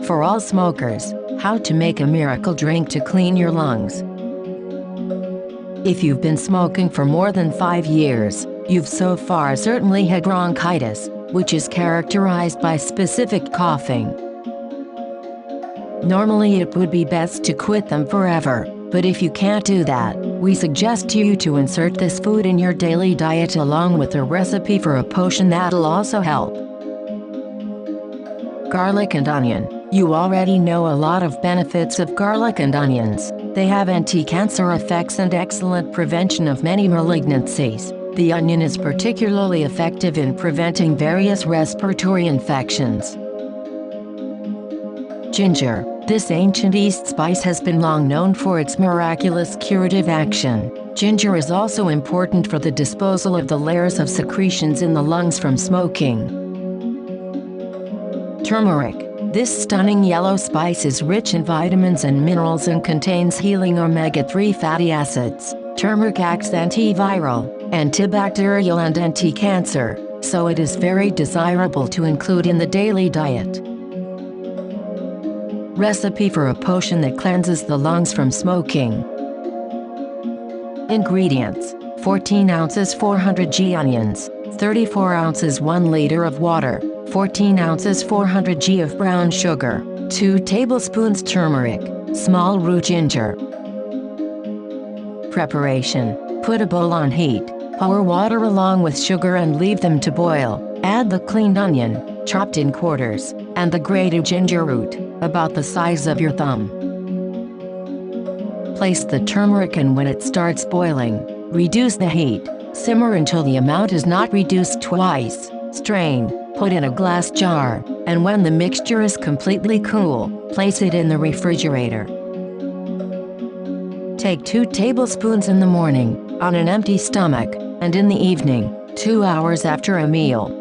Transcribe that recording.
For all smokers, how to make a miracle drink to clean your lungs. If you've been smoking for more than 5 years, you've so far certainly had bronchitis, which is characterized by specific coughing. Normally it would be best to quit them forever, but if you can't do that, we suggest you to insert this food in your daily diet along with a recipe for a potion that'll also help. Garlic and onion. You already know a lot of benefits of garlic and onions. They have anti-cancer effects and excellent prevention of many malignancies. The onion is particularly effective in preventing various respiratory infections. Ginger. This ancient East spice has been long known for its miraculous curative action. Ginger is also important for the disposal of the layers of secretions in the lungs from smoking. Turmeric. This stunning yellow spice is rich in vitamins and minerals and contains healing omega-3 fatty acids. Turmeric acts antiviral, antibacterial and anti-cancer, so it is very desirable to include in the daily diet. Recipe for a potion that cleanses the lungs from smoking. Ingredients: 14 ounces 400 g onions, 34 ounces 1 liter of water, 14 ounces 400 g of brown sugar, 2 tablespoons turmeric, small root ginger. Preparation: put a bowl on heat, pour water along with sugar and leave them to boil. Add the cleaned onion, chopped in quarters, and the grated ginger root, about the size of your thumb. Place the turmeric in when it starts boiling. Reduce the heat. Simmer until the amount is not reduced twice. Strain, put in a glass jar, and when the mixture is completely cool, place it in the refrigerator. Take 2 tablespoons in the morning, on an empty stomach, and in the evening, 2 hours after a meal.